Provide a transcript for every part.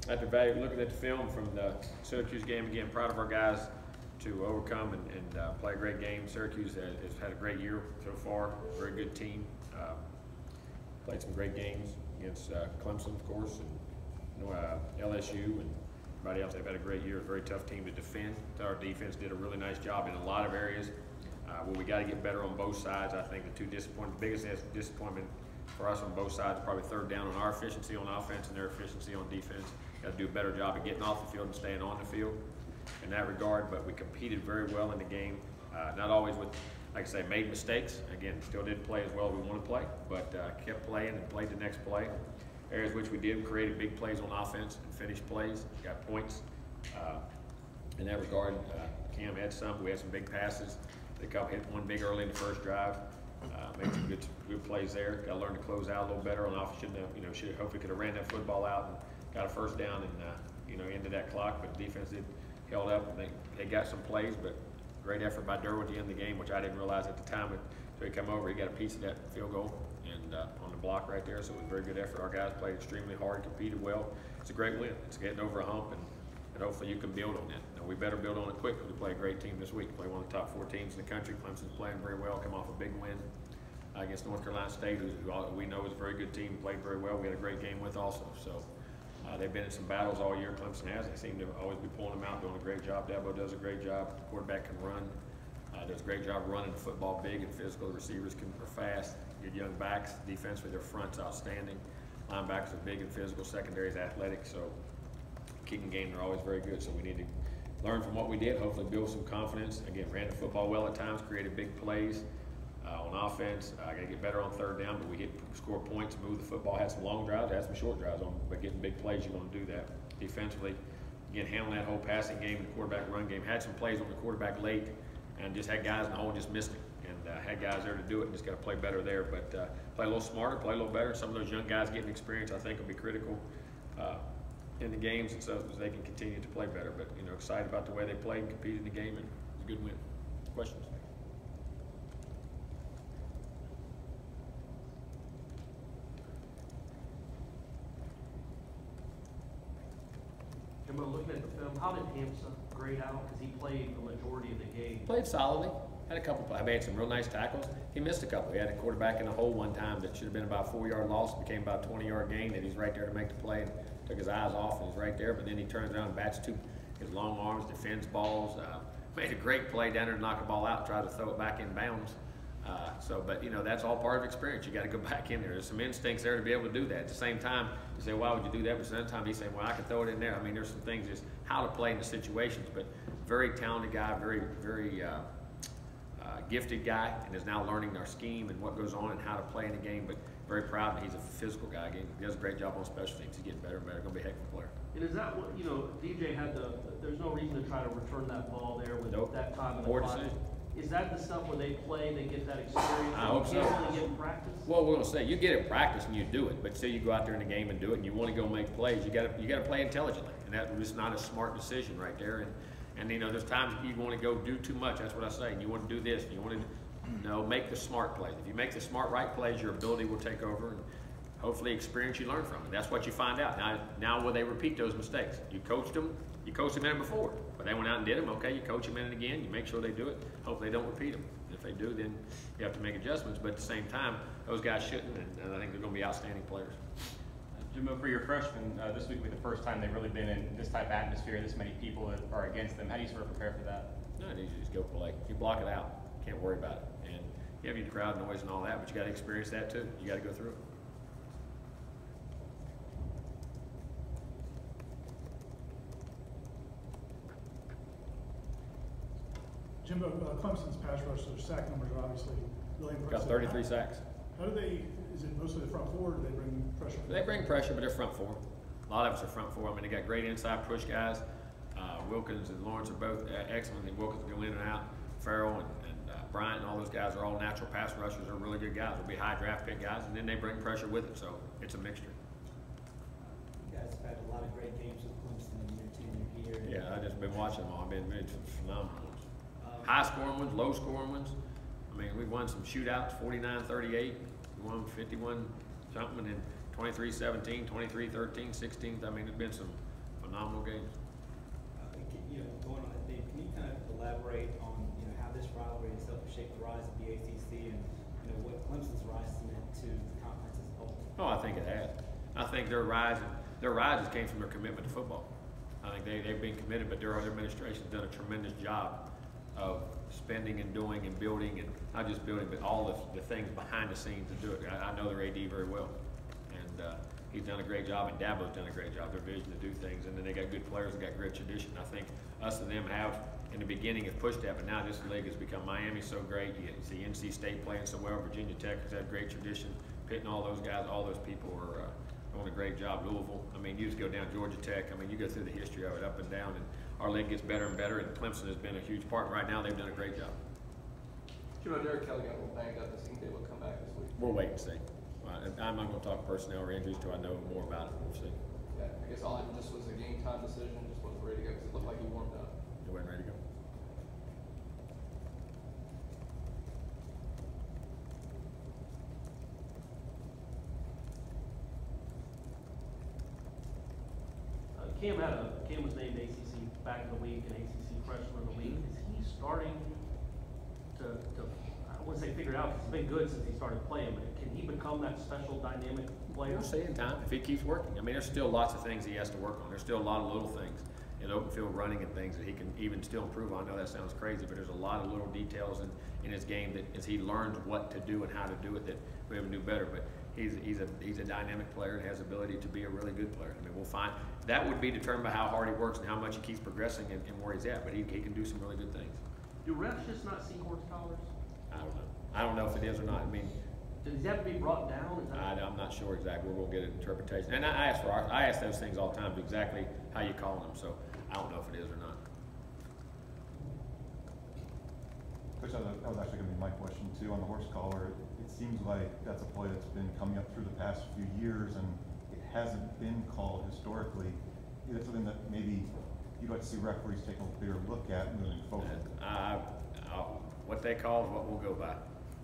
after looking at the film from the Syracuse game, again, proud of our guys to overcome and play a great game. Syracuse has had a great year so far, very good team. Played some great games against Clemson, of course, and LSU and everybody else. They've had a great year. A very tough team to defend. Our defense did a really nice job in a lot of areas. Where we got to get better on both sides. I think the biggest disappointment for us on both sides is probably third down on our efficiency on offense and their efficiency on defense. Got to do a better job of getting off the field and staying on the field in that regard. But we competed very well in the game. Not always with, like I say, made mistakes. Again, still didn't play as well as we want to play, but kept playing and played the next play. Areas which we did, created big plays on offense and finished plays, got points. In that regard, Cam had some. We had some big passes. They hit one big early in the first drive. Made some good plays there. Got to learn to close out a little better on offense. Hopefully could have ran that football out and got a first down and ended that clock. But the defense held up. And they got some plays, but great effort by Derwood at the end of the game, which I didn't realize at the time. So he come over, he got a piece of that field goal and on the block right there. So it was a very good effort. Our guys played extremely hard, competed well. It's a great win. It's getting over a hump, and hopefully you can build on that. We better build on it quick because we play a great team this week. Play one of the top 4 teams in the country. Clemson's playing very well, come off a big win against North Carolina State, who we know is a very good team, played very well. We had a great game with also. So they've been in some battles all year, Clemson has. They seem to always be pulling them out, doing a great job. Dabo does a great job. The quarterback can run. Does a great job running the football big and physical. The receivers are fast. Good young backs. Defensively, their front's outstanding. Linebackers are big and physical. Secondary is athletic. So kicking game, they're always very good. So we need to learn from what we did, hopefully build some confidence. Again, ran the football well at times, created big plays on offense. I got to get better on third down, but we score points, move the football, had some long drives, had some short drives on, but getting big plays, you're going to do that. Defensively, again, handling that whole passing game and the quarterback run game. Had some plays on the quarterback late and just had guys in the hole and just missed it. And had guys there to do it and just got to play better there. But play a little smarter, play a little better. Some of those young guys getting experience, I think, will be critical in the games, and so they can continue to play better. But excited about the way they played and competed in the game, and it was a good win. Questions? Jimbo, looking at the film, how did Hamza grade out? Because he played the majority of the game. Played solidly. Had a couple. I made some real nice tackles. He missed a couple. He had a quarterback in the hole one time that should have been about a 4-yard loss. Became about a 20-yard gain, and he's right there to make the play. And took his eyes off and he's right there. But then he turns around and bats his long arms, defends balls. Made a great play down there to knock the ball out. Tried to throw it back in bounds. But that's all part of experience. You got to go back in there. There's some instincts there to be able to do that. At the same time, you say, why would you do that? But sometimes he's saying, well, I can throw it in there. I mean, there's some things just how to play in the situations. But very talented guy, very, very gifted guy, and is now learning our scheme and what goes on and how to play in the game. But very proud that he's a physical guy. Again, he does a great job on special teams. He's getting better and better. Going to be a heck of a player. And is that what DJ had there's no reason to try to return that ball there with that time in the Poor clock. decision. Is that the stuff where they play, they get that experience? I hope so. You can't really get in practice? Well, we're going to say you get it in practice and you do it, but say you go out there in the game and do it, and you want to go make plays, you got to play intelligently, and that was not a smart decision right there. And there's times you want to go do too much. That's what I say. And you want to do this, and you want to make the smart plays. If you make the smart right plays, your ability will take over, and hopefully experience you learn from it. That's what you find out. Now will they repeat those mistakes? You coached them in it before, but they went out and did them. Okay, you coach them in it again. You make sure they do it. Hope they don't repeat them. If they do, then you have to make adjustments. But at the same time, those guys shouldn't, and I think they're going to be outstanding players. Jimbo, for your freshmen, this week will be the first time they've really been in this type of atmosphere, this many people that are against them. How do you sort of prepare for that? No, you just go play. You block it out. Can't worry about it. And you have your crowd noise and all that, but you got to experience that too. You got to go through it. Jimbo, Clemson's pass rush, their sack numbers are obviously really impressive. Got 33 sacks. How do is it mostly the front four, or do they bring pressure? They bring pressure, but they're front four. A lot of us are front four. I mean, they got great inside push guys. Wilkins and Lawrence are both excellent. And Wilkins go in and out. Farrell and Bryant and all those guys are all natural pass rushers. They're really good guys. They'll be high draft pick guys, and then they bring pressure with it. So it's a mixture. You guys have had a lot of great games with Clemson in your tenure here. Yeah, I've just been watching them all. I've been phenomenal ones. High scoring ones, low scoring ones. I mean, we've won some shootouts, 49-38. We won 51 something, and then 23-17, 23-13, 16. I mean, there's been some phenomenal games. You know, going on that theme, can you kind of elaborate on, you know, how this rivalry has helped shape the rise of the ACC and, you know, what Clemson's rise has meant to the conference as a whole? Oh, I think it has. I think their rises came from their commitment to football. I think they've been committed, but their administration's done a tremendous job of spending and doing and building, and not just building, but all the things behind the scenes to do it. I know their AD very well, and he's done a great job, and Dabo's done a great job. Their vision to do things, and then they got good players, they got great tradition. I think us and them have, in the beginning, have pushed that, but now this league has become Miami so great. You see NC State playing so well. Virginia Tech has had great tradition. Pitt and all those guys, all those people are doing a great job. Louisville, I mean, you just go down Georgia Tech. I mean, you go through the history of it up and down, and our league gets better and better, and Clemson has been a huge part. Right now, they've done a great job. Jimbo, Derek Kelly got a little banged up. Is he going to be able to come back this week? We'll wait and see. I'm not going to talk personnel or injuries till I know more about it. We'll see. Yeah, I guess all it just was a game time decision, just wasn't ready to go because it looked like he warmed up. You wasn't ready to go. Cam was named ACC back of the week and ACC Freshman of the Week. Is he starting to I wouldn't say figure it out, because he's been good since he started playing, but can he become that special dynamic player? We'll see in time if he keeps working. I mean, there's still lots of things he has to work on. There's still a lot of little things in open field running and things that he can even still improve on. I know that sounds crazy, but there's a lot of little details in his game that as he learns what to do and how to do it, that we have to do better. But he's a dynamic player and has the ability to be a really good player. I mean, we'll find that would be determined by how hard he works and how much he keeps progressing and where he's at. But he can do some really good things. Do refs just not see horse collars? I don't know. I don't know if it is or not. I mean, Does he have to be brought down? Is that I'm not sure exactly. We're going to get an interpretation. And I ask those things all the time, exactly how you call them. So I don't know if it is or not. Coach, that was actually going to be my question too on the horse collar. It seems like that's a play that's been coming up through the past few years, and it hasn't been called historically. Is that something that maybe you'd like to see referees take a bigger look at moving forward? What they call is what we'll go by.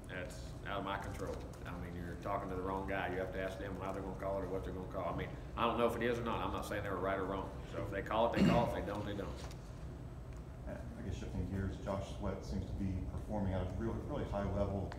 That's out of my control. I mean, you're talking to the wrong guy. You have to ask them how they're going to call it or what they're going to call. I mean, I don't know if it is or not. I'm not saying they were right or wrong. So if they call it, they call it. If they don't, they don't. I guess shifting gears, Josh Sweat seems to be performing at a really high level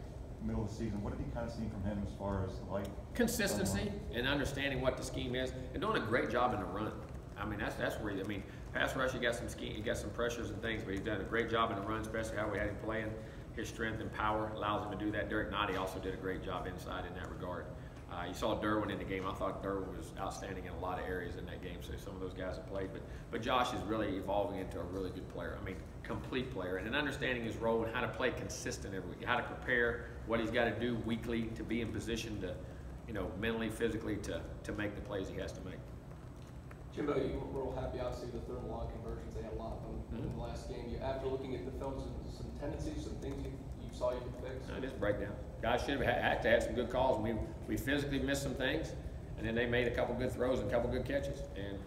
middle of the season. What have you kind of seen from him as far as like Consistency and understanding what the scheme is, and doing a great job in the run. I mean, that's where I mean, pass rush, you got some scheme, you got some pressures and things, but he's done a great job in the run, especially how we had him playing. His strength and power allows him to do that. Derek Nottie also did a great job inside in that regard. You saw Derwin in the game. I thought Derwin was outstanding in a lot of areas in that game. So some of those guys have played, but Josh is really evolving into a really good player. I mean, complete player, and understanding his role and how to play consistent every week, how to prepare, what he's got to do weekly to be in position to, you know, mentally, physically to make the plays he has to make. Jimbo, you were real happy, obviously, with the third and long conversions. They had a lot of them in the last game. After looking at the film, some tendencies, some things you saw you could fix? Just breakdown. Guys should have had to have some good calls. We physically missed some things, and then they made a couple good throws and a couple good catches. And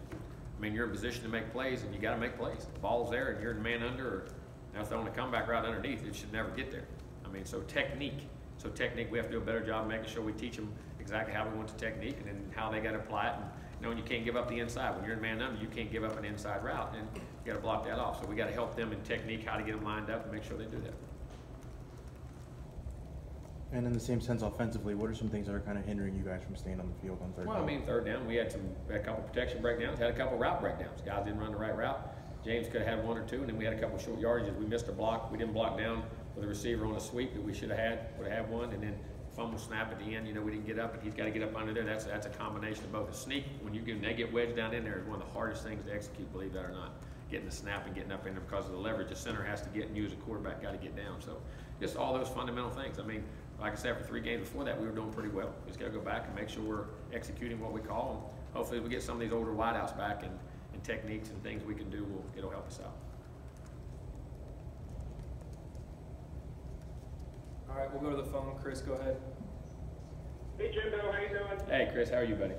I mean, you're in position to make plays, and you got to make plays. The ball's there, and you're in man under, or now throwing a comeback route underneath. It should never get there. I mean, so technique. We have to do a better job of making sure we teach them exactly how we want the technique, and then how they got to apply it. And you know, you can't give up the inside. When you're in man under, you can't give up an inside route, and you got to block that off. So we got to help them in technique, how to get them lined up, and make sure they do that. And in the same sense, offensively, what are some things that are kind of hindering you guys from staying on the field on third down? Well, I mean, third down, we had a couple protection breakdowns, had a couple route breakdowns. Guys didn't run the right route. James could have had one or two, and then we had a couple short yardages. We missed a block. We didn't block down with a receiver on a sweep that we should have had. Would have had one, and then fumble snap at the end. You know, we didn't get up, and he's got to get up under there. That's a combination of both. A sneak, when they get wedged down in there, is one of the hardest things to execute, believe that or not. Getting the snap and getting up in there because of the leverage the center has to get and use a quarterback got to get down. So just all those fundamental things. I mean, like I said, for 3 games before that, we were doing pretty well. We just got to go back and make sure we're executing what we call, and hopefully we get some of these older wideouts back and techniques and things we can do. It'll help us out. All right, we'll go to the phone. Chris, go ahead. Hey Jimbo, how you doing? Hey Chris, how are you, buddy?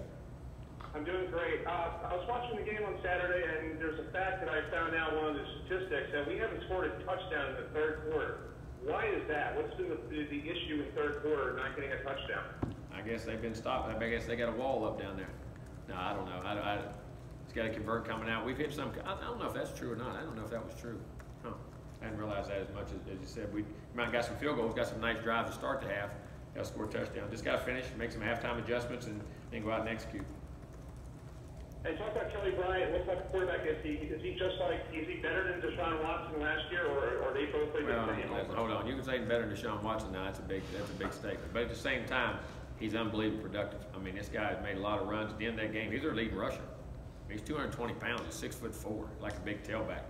I'm doing great. I was watching the game on Saturday, and there's a fact that I found out, one of the statistics, that we haven't scored a touchdown in the third quarter. Why is that? What's been the issue in third quarter not getting a touchdown? I guess they've been stopped. I guess they got a wall up down there. No, I don't know. He's got to convert coming out. We've hit some. I don't know if that's true or not. I don't know if that was true. Huh. I didn't realize that as much as you said. We might have got some field goals, got some nice drives to start the half. Got to score a touchdown. Just got to finish, make some halftime adjustments, and then go out and execute. And talk about Kelly Bryant. What type of quarterback is he? Is he better than Deshaun Watson last year, or they both play Well, good for him? hold on. You can say he's better than Deshaun Watson now. That's a big statement. But at the same time, he's unbelievably productive. I mean, this guy has made a lot of runs at the end of that game. He's their leading rusher. He's 220 pounds. He's 6'4", like a big tailback.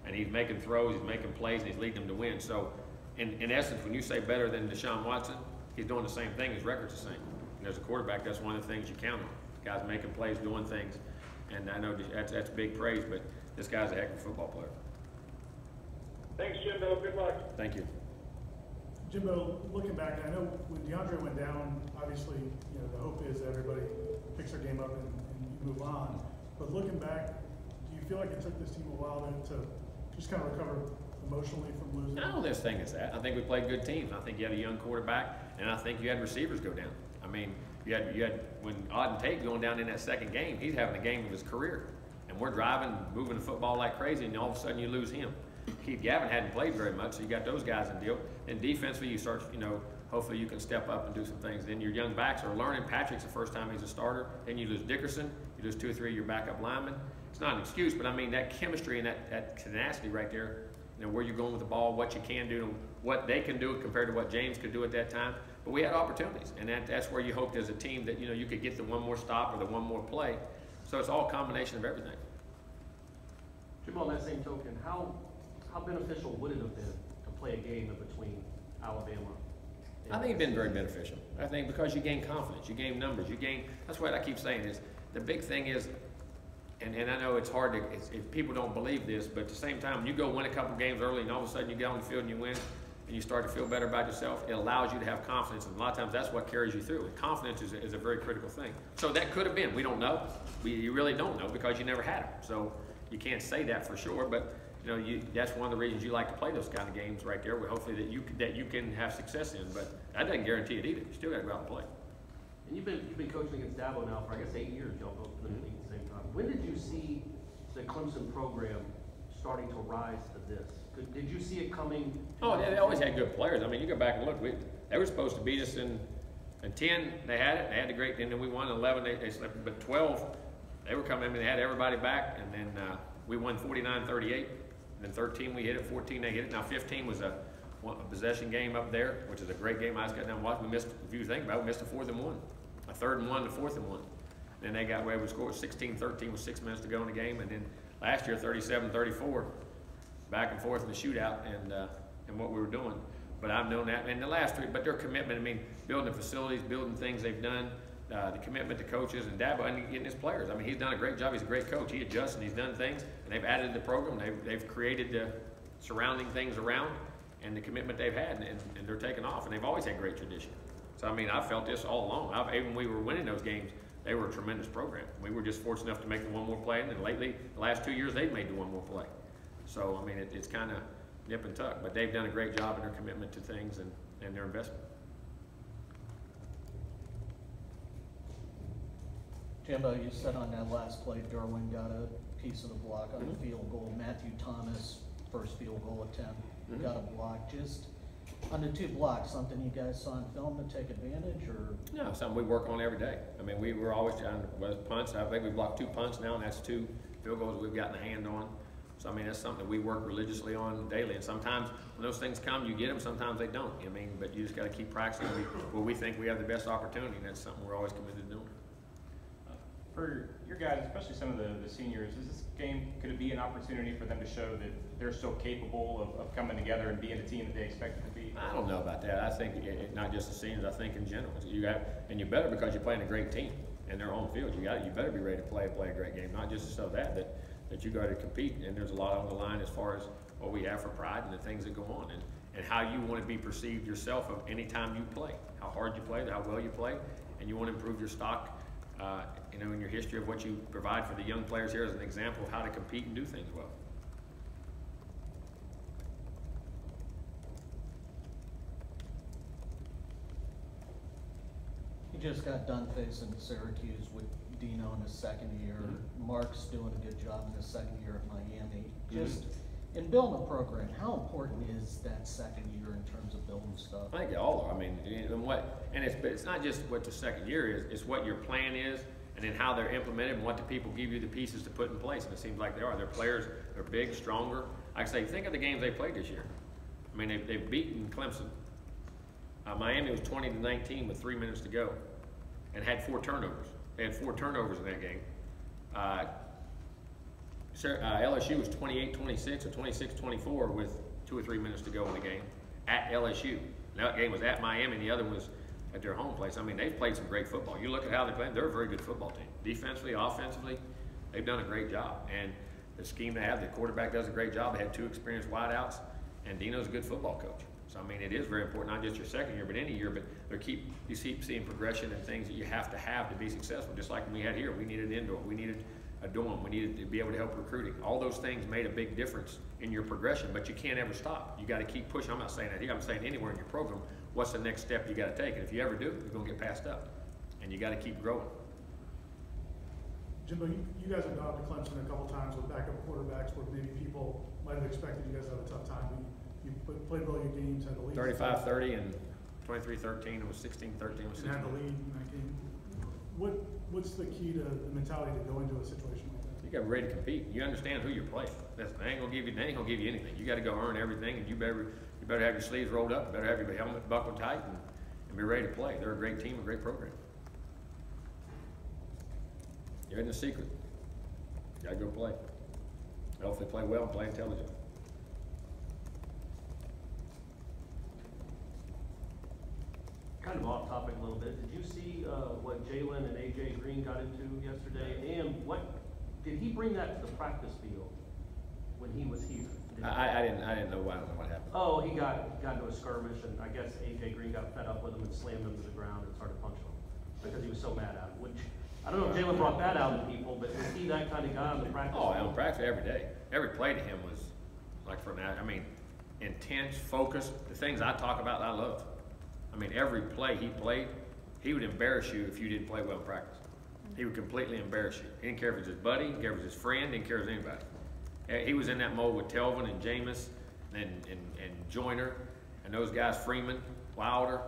And he's making throws, he's making plays, and he's leading them to win. So, in essence, when you say better than Deshaun Watson, he's doing the same thing. His record's the same. And as a quarterback, that's one of the things you count on. Guys making plays, doing things. And I know that's big praise, but this guy's a heck of a football player. Thanks, Jimbo. Good luck. Thank you. Jimbo, looking back, I know when DeAndre went down, obviously, the hope is everybody picks their game up and you move on. But looking back, do you feel like it took this team a while to just kind of recover emotionally from losing? I don't just think it's that. I think we played good teams. I think you had a young quarterback, and I think you had receivers go down. I mean, you had when Auden Tate going down in that second game, he's having a game of his career. And we're driving, moving the football like crazy, and all of a sudden you lose him. Keith Gavin hadn't played very much, so you got those guys in deal. And defensively, you start, hopefully you can step up and do some things. Then your young backs are learning. Patrick's the first time he's a starter. Then you lose Dickerson. You lose 2 or 3 of your backup linemen. It's not an excuse, but I mean that chemistry and that tenacity right there, where you're going with the ball, what you can do, what they can do compared to what James could do at that time. But we had opportunities, and that's where you hoped as a team that you could get the one more stop or the one more play. So it's all a combination of everything. Jim, on that same token, how beneficial would it have been to play a game in between Alabama? I think it's been very beneficial. I think because you gain confidence, you gain numbers, that's what I keep saying is the big thing is, and I know it's hard to, if people don't believe this, but at the same time, when you go win a couple games early and all of a sudden you get on the field and you win, and you start to feel better about yourself, it allows you to have confidence, and a lot of times that's what carries you through. And confidence is a very critical thing. So that could have been. We don't know. You really don't know because you never had it. So you can't say that for sure, but that's one of the reasons you like to play those kind of games right there. Hopefully that you can have success in, but that doesn't guarantee it either. You still got to go out and play. And you've been coaching against Dabo now for I guess 8 years. Y'all both been in the league at the same time. When did you see the Clemson program starting to rise to this? Did you see it coming? Oh, they always had good players. I mean, you go back and look. They were supposed to beat us in 10. They had it. They had the great. And then we won 11. They slipped. But 12, they were coming in. They had everybody back. And then we won 49-38. And then 13, we hit it. 14, they hit it. Now 15 was a possession game up there, which is a great game. I just got down and watched. We missed. If you think about it, we missed a 4th and 1, a 3rd and 1, a 4th and 1. Then they got away with score 16-13 with 6 minutes to go in the game. And then last year 37-34. Back and forth in the shootout and what we were doing. But I've known that. And the last 3, but their commitment, I mean, building facilities, building things they've done, the commitment to coaches and Dabo and getting his players. I mean, he's done a great job. He's a great coach. He adjusts and he's done things. And they've added to the program. They've created the surrounding things around and the commitment they've had. And they're taking off. And they've always had great tradition. So, I mean, I've felt this all along. Even when we were winning those games, they were a tremendous program. We were just fortunate enough to make the one more play. And then lately, the last 2 years, they've made the one more play. So, I mean, it's kind of nip and tuck, but they've done a great job in their commitment to things and their investment. Jimbo, you said on that last play, Derwin got a piece of the block on the field goal. Matthew Thomas, first field goal attempt, got a block. Just on the 2 blocks, something you guys saw in film to take advantage, or? No, something we work on every day. I mean, we were always trying to punts. I think we blocked 2 punts now, and that's 2 field goals we've gotten a hand on. So, I mean, that's something we work religiously on daily. And sometimes when those things come, you get them. Sometimes they don't. I mean, but you just got to keep practicing where we think we have the best opportunity. And that's something we're always committed to doing. For your guys, especially some of the seniors, is this game, could it be an opportunity for them to show that they're still capable of coming together and being the team that they expected to be? I don't know about that. I think not just the seniors. I think in general, and you better because you're playing a great team and they're on field. You better be ready to play a great game, not just so that you got to compete, and there's a lot on the line as far as what we have for pride and the things that go on, and how you want to be perceived yourself of any time you play, how hard you play, how well you play, and you want to improve your stock, in your history of what you provide for the young players here as an example of how to compete and do things well. just got done facing Syracuse with Dino in his second year. Mark's doing a good job in his second year at Miami. Just in building a program, how important is that second year in terms of building stuff? I think they all are. I mean, and it's not just what the second year is, it's what your plan is, and then how they're implemented, and what the people give you the pieces to put in place. And it seems like they are. Their players are big, stronger. Like I say, think of the games they played this year. I mean, they've beaten Clemson. Miami was 20-19 with 3 minutes to go, and had 4 turnovers. They had 4 turnovers in that game. LSU was 28-26 or 26-24 with 2 or 3 minutes to go in the game at LSU. That game was at Miami, and the other was at their home place. I mean, they've played some great football. You look at how they play; they're a very good football team. Defensively, offensively, they've done a great job. And the scheme they have, the quarterback does a great job. They have 2 experienced wideouts, and Dino's a good football coach. So I mean, it is very important, not just your second year, but any year. But you keep seeing progression and things that you have to be successful. Just like when we had here, we needed indoor, we needed a dorm, we needed to be able to help recruiting. All those things made a big difference in your progression, but you can't ever stop. You got to keep pushing. I'm not saying that here. I'm saying anywhere in your program, what's the next step you got to take? And if you ever do, you're going to get passed up, and you got to keep growing. Jimbo, you guys have gone to Clemson a couple times with backup quarterbacks where maybe people might have expected you guys to have a tough time. You played really good games, had the lead. 35-30 and 23-13. It was 16-13. It was 16. And had the lead in that game. What's the key to the mentality to go into a situation like that? You got to be ready to compete. You understand who you're playing. They ain't gonna give you anything. You got to go earn everything, and you better have your sleeves rolled up. You better have your helmet buckled tight, and be ready to play. They're a great team, a great program. You're in the secret. You got to go play. Hopefully, play well and play intelligent. Kind of off topic a little bit. Did you see what Jalen and AJ Green got into yesterday? And did he bring that to the practice field when he was here? I didn't know. I don't know what happened. Oh, he got into a skirmish, and I guess AJ Green got fed up with him and slammed him to the ground and started punching him because he was so mad at him. Which I don't know if Jalen brought that out in people, but was he that kind of guy on the practice field? On practice every day. Every play to him was like intense, focused. The things I talk about, I love. I mean, every play he played, he would embarrass you if you didn't play well in practice. He would completely embarrass you. He didn't care if it was his buddy, he didn't care if it was his friend, he didn't care if it was anybody. He was in that mold with Telvin and Jameis and Joyner and those guys, Freeman, Wilder.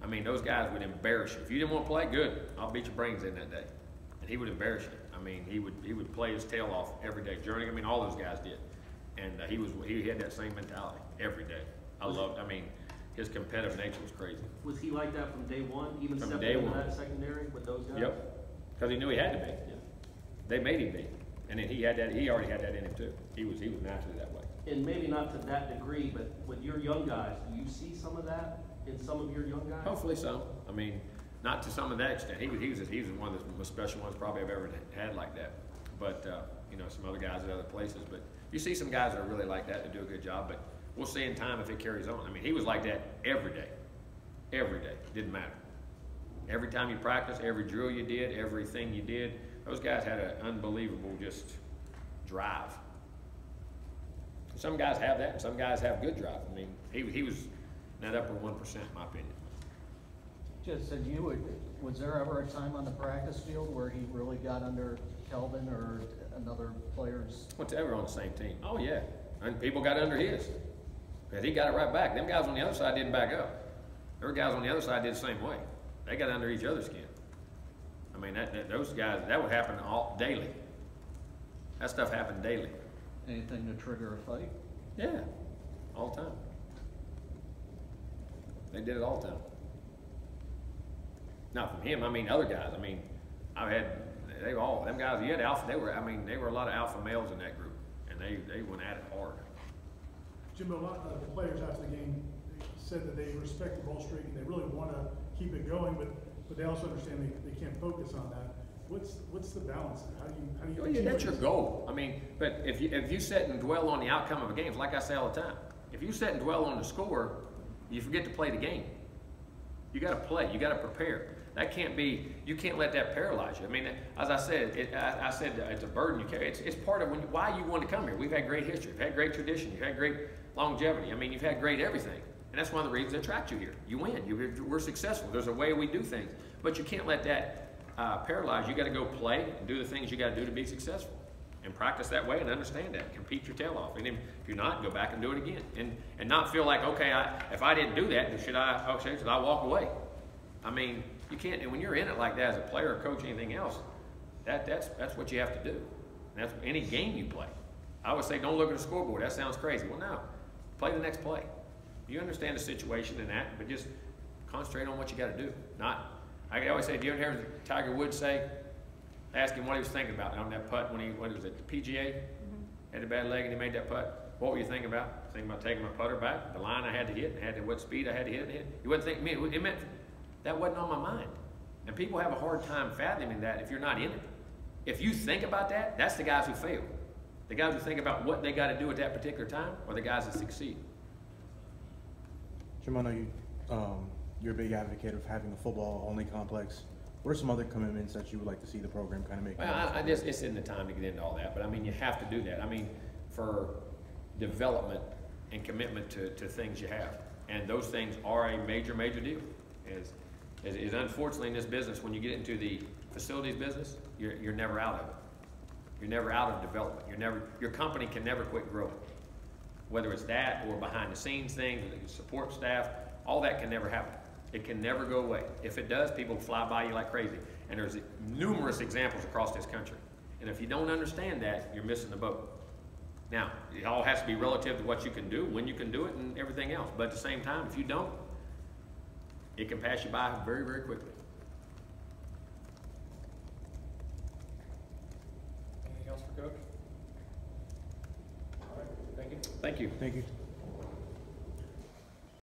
I mean, those guys would embarrass you. If you didn't want to play, good. I'll beat your brains in that day. And he would embarrass you. I mean, he would play his tail off every day. Journey, I mean, all those guys did. And he had that same mentality every day. His competitive nature was crazy. Was he like that from day one, even From stepping day into one. that secondary with those guys? Yep. Because he knew he had to be. Yeah. They made him be. And then he already had that in him too. He was naturally that way. And maybe not to that degree, but with your young guys, do you see some of that in some of your young guys? Hopefully so. I mean, not to some of that extent. He was one of the most special ones probably I've ever had like that. But some other guys at other places. But you see some guys that are really like that that do a good job. But we'll see in time if it carries on. I mean, he was like that every day. Every day. Didn't matter. Every time you practiced, every drill you did, everything you did, those guys had an unbelievable just drive. Some guys have that, and some guys have good drive. I mean, he was in that upper 1%, in my opinion. Just said was there ever a time on the practice field where he really got under Kelvin or another player's? They were on the same team. Oh, yeah. And people got under his. Because he got it right back. Them guys on the other side didn't back up. There were guys on the other side did the same way. They got under each other's skin. I mean, those guys, that would happen daily. That stuff happened daily. Anything to trigger a fight? Yeah, all the time. They did it all the time. Not from him. I mean, other guys. I mean, them guys. You had alpha. They were a lot of alpha males in that group, and they went at it hard. Jimbo, a lot of the players after the game said that they respect the ball streak and they really want to keep it going, but they also understand they can't focus on that. What's the balance? How do you? That's your goal. I mean, but if you sit and dwell on the outcome of a game, like I say all the time, if you sit and dwell on the score, you forget to play the game. You got to play. You got to prepare. That can't be. You can't let that paralyze you. I mean, as I said, I said it's a burden you carry. It's part of why you want to come here. We've had great history. We've had great tradition. You've had great longevity. I mean, you've had great everything. And that's one of the reasons that attract you here. You win. We're successful. There's a way we do things. But you can't let that paralyze. You got to go play and do the things you got to do to be successful, and practice that way and understand that. Compete your tail off, and if you're not, go back and do it again, and not feel like, okay, if I didn't do that, should I walk away? I mean, you can't. And when you're in it like that as a player, or coach, anything else, that's what you have to do. And that's any game you play. I would say, don't look at the scoreboard. That sounds crazy. Well, no, play the next play. You understand the situation and that, but just concentrate on what you got to do. Not, I always say, do you ever hear Tiger Woods say, ask him what he was thinking about on that putt when what was it, the PGA? Had a bad leg and he made that putt. What were you thinking about? Thinking about taking my putter back, the line I had to hit, and had what speed I had to hit it. You wouldn't think, it meant, that wasn't on my mind. And people have a hard time fathoming that if you're not in it. If you think about that, that's the guys who fail. The guys who think about what they got to do at that particular time are the guys that succeed. Jim, I know you're a big advocate of having a football-only complex. What are some other commitments that you would like to see the program kind of make? Well, it's in the time to get into all that, but I mean, you have to do that. I mean, for development and commitment to things you have. And those things are a major, major deal. Is unfortunately in this business, when you get into the facilities business, you're never out of it. You're never out of development. Your company can never quit growing. Whether it's that or behind the scenes things, support staff, all that can never happen. It can never go away. If it does, people fly by you like crazy. And there's numerous examples across this country. And if you don't understand that, you're missing the boat. Now, it all has to be relative to what you can do, when you can do it, and everything else. But at the same time, if you don't, it can pass you by very, very quickly. Anything else for Coach? All right, thank you. Thank you. Thank you.